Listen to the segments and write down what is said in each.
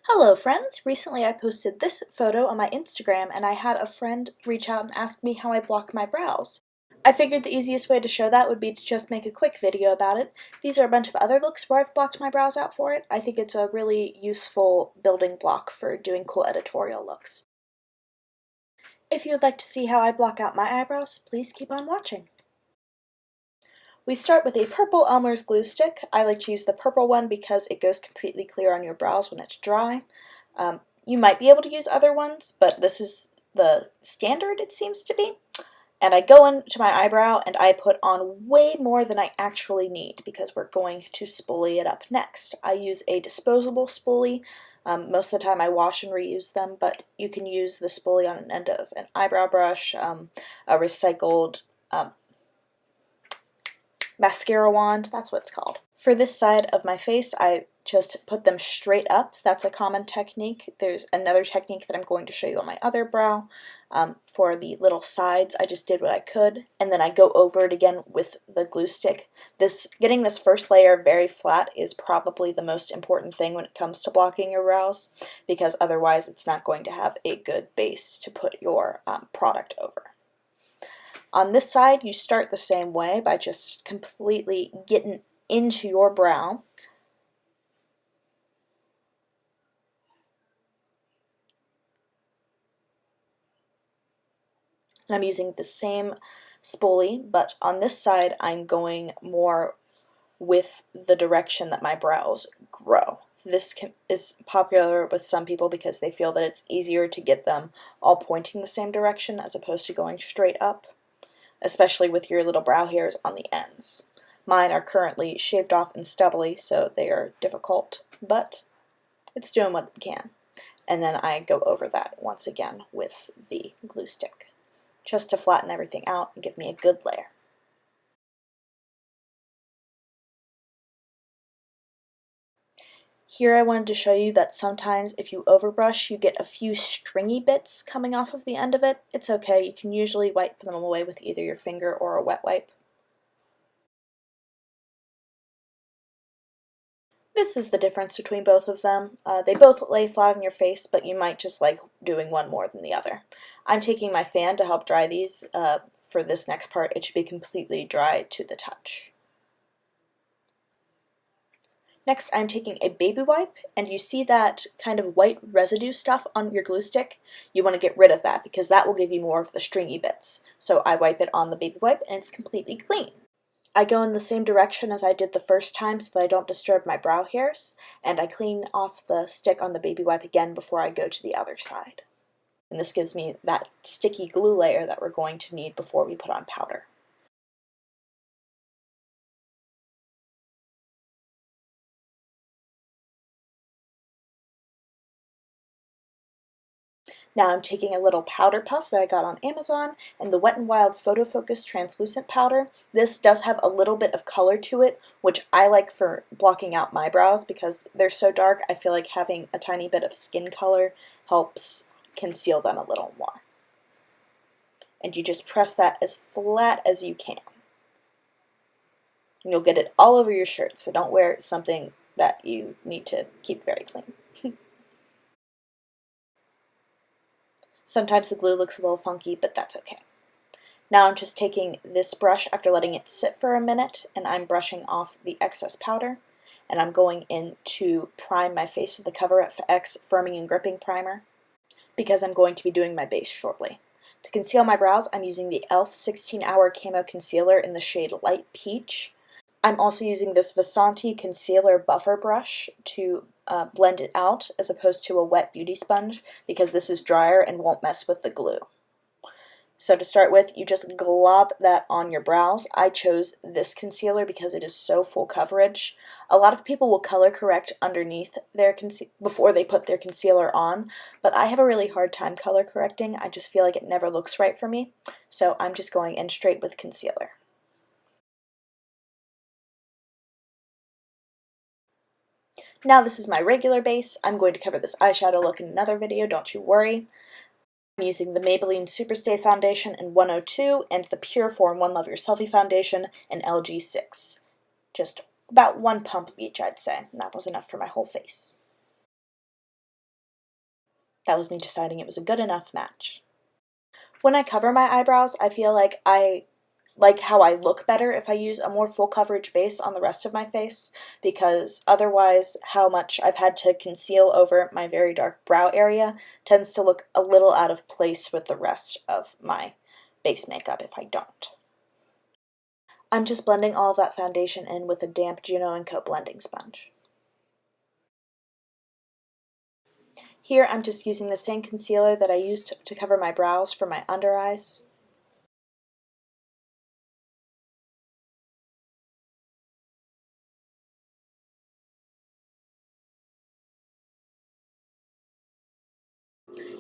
Hello friends! Recently I posted this photo on my Instagram and I had a friend reach out and ask me how I block my brows. I figured the easiest way to show that would be to just make a quick video about it. These are a bunch of other looks where I've blocked my brows out for it. I think it's a really useful building block for doing cool editorial looks. If you would like to see how I block out my eyebrows, please keep on watching. We start with a purple Elmer's glue stick. I like to use the purple one because it goes completely clear on your brows when it's dry. You might be able to use other ones, but this is the standard, it seems to be. And I go into my eyebrow and I put on way more than I actually need because we're going to spoolie it up next. I use a disposable spoolie. Most of the time I wash and reuse them, but you can use the spoolie on an end of an eyebrow brush, a recycled mascara wand, that's what it's called. For this side of my face, I just put them straight up. That's a common technique. There's another technique that I'm going to show you on my other brow. For the little sides, I just did what I could, and then I go over it again with the glue stick. Getting this first layer very flat is probably the most important thing when it comes to blocking your brows, because otherwise it's not going to have a good base to put your product over. On this side, you start the same way by just completely getting into your brow. And I'm using the same spoolie, but on this side, I'm going more with the direction that my brows grow. This is popular with some people because they feel that it's easier to get them all pointing the same direction as opposed to going straight up, especially with your little brow hairs on the ends. Mine are currently shaved off and stubbly, so they are difficult, but it's doing what it can. And then I go over that once again with the glue stick, just to flatten everything out and give me a good layer. Here I wanted to show you that sometimes if you overbrush, you get a few stringy bits coming off of the end of it. It's okay, you can usually wipe them away with either your finger or a wet wipe. This is the difference between both of them. They both lay flat on your face, but you might just like doing one more than the other. I'm taking my fan to help dry these. For this next part, it should be completely dry to the touch. Next, I'm taking a baby wipe, and you see that kind of white residue stuff on your glue stick? You want to get rid of that because that will give you more of the stringy bits. So I wipe it on the baby wipe, and it's completely clean. I go in the same direction as I did the first time so that I don't disturb my brow hairs, and I clean off the stick on the baby wipe again before I go to the other side. And this gives me that sticky glue layer that we're going to need before we put on powder. Now I'm taking a little powder puff that I got on Amazon and the Wet n Wild Photofocus translucent powder. This does have a little bit of color to it, which I like for blocking out my brows because they're so dark. I feel like having a tiny bit of skin color helps conceal them a little more. And you just press that as flat as you can. And you'll get it all over your shirt, so don't wear something that you need to keep very clean. Sometimes the glue looks a little funky, but that's okay. Now I'm just taking this brush after letting it sit for a minute, and I'm brushing off the excess powder, and I'm going in to prime my face with the Cover FX Firming and Gripping Primer, because I'm going to be doing my base shortly. To conceal my brows, I'm using the e.l.f. 16-Hour Camo Concealer in the shade Light Peach. I'm also using this Vasanti Concealer Buffer Brush to blend it out as opposed to a wet beauty sponge because this is drier and won't mess with the glue. So to start with, you just glob that on your brows. I chose this concealer because it is so full coverage. A lot of people will color correct underneath their before they put their concealer on, but I have a really hard time color correcting. I just feel like it never looks right for me, so I'm just going in straight with concealer. Now this is my regular base. I'm going to cover this eyeshadow look in another video, don't you worry. I'm using the Maybelline Superstay foundation in 102 and the Pur Love Your Selfie foundation in LG6. Just about one pump of each, I'd say, and that was enough for my whole face. That was me deciding it was a good enough match. When I cover my eyebrows, I feel like I like how I look better if I use a more full coverage base on the rest of my face, because otherwise how much I've had to conceal over my very dark brow area tends to look a little out of place with the rest of my base makeup if I don't. I'm just blending all of that foundation in with a damp Juno & Co blending sponge. Here I'm just using the same concealer that I used to cover my brows for my under eyes.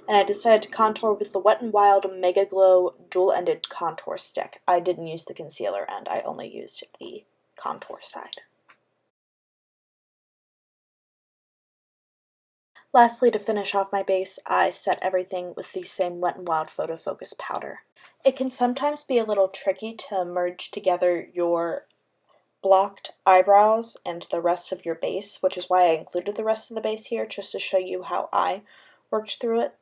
And I decided to contour with the Wet n Wild Mega Glow dual-ended contour stick. I didn't use the concealer end, I only used the contour side. Lastly, to finish off my base, I set everything with the same Wet n Wild Photofocus powder. It can sometimes be a little tricky to merge together your blocked eyebrows and the rest of your base, which is why I included the rest of the base here, just to show you how I worked through it.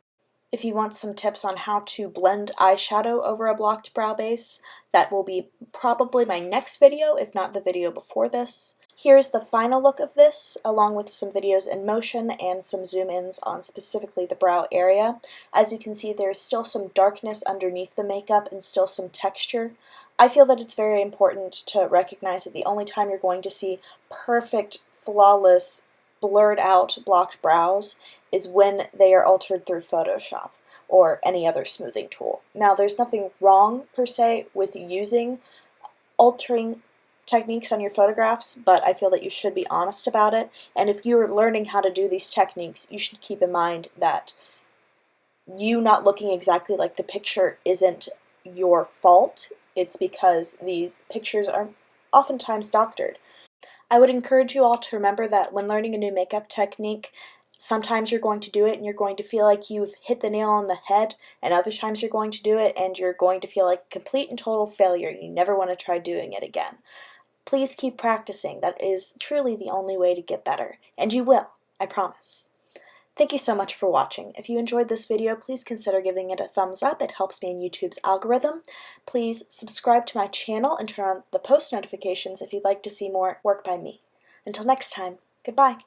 If you want some tips on how to blend eyeshadow over a blocked brow base, that will be probably my next video, if not the video before this. Here's the final look of this, along with some videos in motion and some zoom-ins on specifically the brow area. As you can see, there's still some darkness underneath the makeup and still some texture. I feel that it's very important to recognize that the only time you're going to see perfect, flawless, blurred out blocked brows is when they are altered through Photoshop or any other smoothing tool. Now, there's nothing wrong per se with using altering techniques on your photographs, but I feel that you should be honest about it, and if you're learning how to do these techniques, you should keep in mind that you not looking exactly like the picture isn't your fault. It's because these pictures are oftentimes doctored. I would encourage you all to remember that when learning a new makeup technique, sometimes you're going to do it and you're going to feel like you've hit the nail on the head, and other times you're going to do it and you're going to feel like complete and total failure. You never want to try doing it again. Please keep practicing. That is truly the only way to get better. And you will, I promise. Thank you so much for watching. If you enjoyed this video, please consider giving it a thumbs up. It helps me in YouTube's algorithm. Please subscribe to my channel and turn on the post notifications if you'd like to see more work by me. Until next time, goodbye.